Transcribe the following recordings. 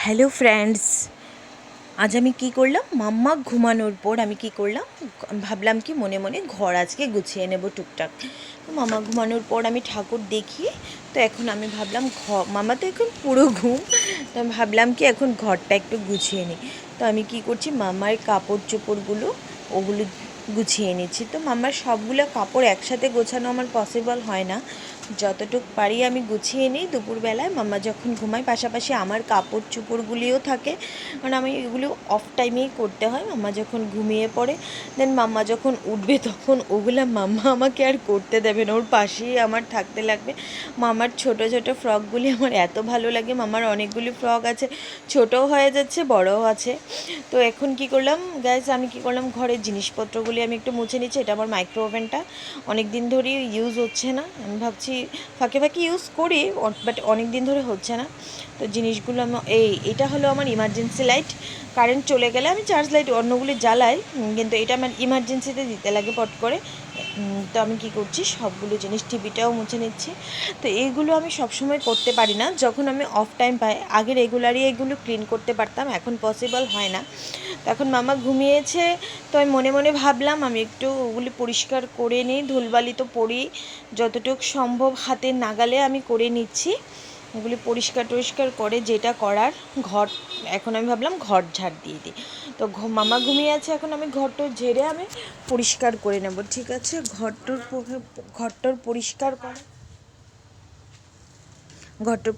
Hello friends, আজ আমি কি করলাম, মাম্মা ঘুমানোর পর আমি কি করলাম, ভাবলাম কি মনে মনে ঘর আজকে গুছিয়ে নেব টুকটাক। তো মামা ঘুমানোর পর আমি ঠাকুর দেখিয়ে, তো এখন আমি ভাবলাম মামা তো এখন পুরো ঘুম, তো আমি ভাবলাম কি এখন ঘরটা একটু গুছিয়ে নিই। তো আমি কি করছি, মামার কাপড় চোপড়গুলো ওগুলো গুছিয়ে নিচ্ছি। তো মামার সবগুলো কাপড় একসাথে গোছানো আমার পসিবল হয় না, যতটুকু পারি আমি গুছিয়ে নিই দুপুরবেলায় মাম্মা যখন ঘুমায়। পাশাপাশি আমার কাপড় চোপড়গুলিও থাকে, কারণ আমি এগুলো অফ টাইমেই করতে হয়। মাম্মা যখন ঘুমিয়ে পড়ে, দেন মাম্মা যখন উঠবে তখন ওগুলো মাম্মা আমাকে আর করতে দেবে না, ওর পাশেই আমার থাকতে লাগবে। মামার ছোট ছোট ফ্রকগুলি আমার এত ভালো লাগে। মামার অনেকগুলি ফ্রক আছে, ছোটও হয়ে যাচ্ছে বড়ও আছে। তো এখন কি করলাম গাইজ, আমি কি করলাম, ঘরের জিনিসপত্রগুলি আমি একটু মুছে নিচ্ছি। এটা আমার মাইক্রো ওভেনটা অনেক দিন ধরেই ইউজ হচ্ছে না, আমি ভাবছি ফাঁকে ফাঁকে ইউজ করি, বাট অনেক দিন ধরে হচ্ছে না। তো জিনিসগুলো আমি এটা হলো আমার ইমার্জেন্সি লাইট। কারেন্ট চলে গেলে আমি চার্জ লাইট অন্যগুলি জ্বালাই, কিন্তু এটা আমার ইমার্জেন্সিতে দিতে লাগে পট করে। তো আমি কি করছি, সবগুলো জিনিস, টিভিটাও মুছে নিচ্ছি। তো এইগুলো আমি সবসময় করতে পারি না, যখন আমি অফ টাইম পাই। আগে রেগুলারই এগুলো ক্লিন করতে পারতাম, এখন পসিবল হয় না। তো এখন মামা ঘুমিয়েছে, তো আমি মনে মনে ভাবলাম আমি একটু ওগুলি পরিষ্কার করে নিই। ধুলবালি তো পড়ি, যতটুকু সম্ভব হাতের নাগালে আমি করে নিচ্ছি। ওগুলি পরিষ্কার টরিষ্কার করে যেটা করার, ঘর এখন আমি ভাবলাম ঘর ঝাড় দিয়ে দিই। তো মামা ঘুমিয়ে আছে, এখন আমি ঘরটা ঝেড়ে আমি পরিষ্কার করে নেব। ঠিক আছে, ঘরটার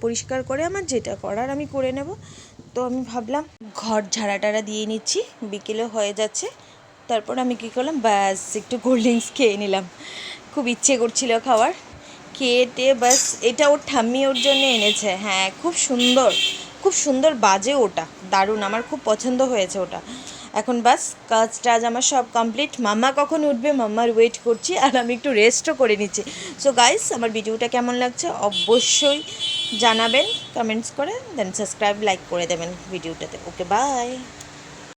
পরিষ্কার করে আমার যেটা করার আমি করে নেব। তো আমি ভাবলাম ঘর ঝাড়াটারা দিয়ে নিচ্ছি, বিকেলে হয়ে যাচ্ছে। তারপর আমি কী করলাম, ব্যাস একটু কোল্ড ড্রিঙ্কস খেয়ে নিলাম, খুব ইচ্ছে করছিল খাওয়ার। খেয়ে টেয়ে বাস, এটা ওর ঠাম্মি ওর জন্য এনেছে। হ্যাঁ, খুব সুন্দর, খুব সুন্দর বাজে ওটা, দারুণ, আমার খুব পছন্দ হয়েছে ওটা। এখন বাস কাজ টাজ আমার সব কমপ্লিট। মাম্মা কখন উঠবে মাম্মার ওয়েট করছি, আর আমি একটু রেস্টও করে নিচ্ছি। সো গাইস, আমার ভিডিওটা কেমন লাগছে অবশ্যই জানাবেন কমেন্টস করে, দেন সাবস্ক্রাইব লাইক করে দেবেন ভিডিওটাতে। ওকে, বাই।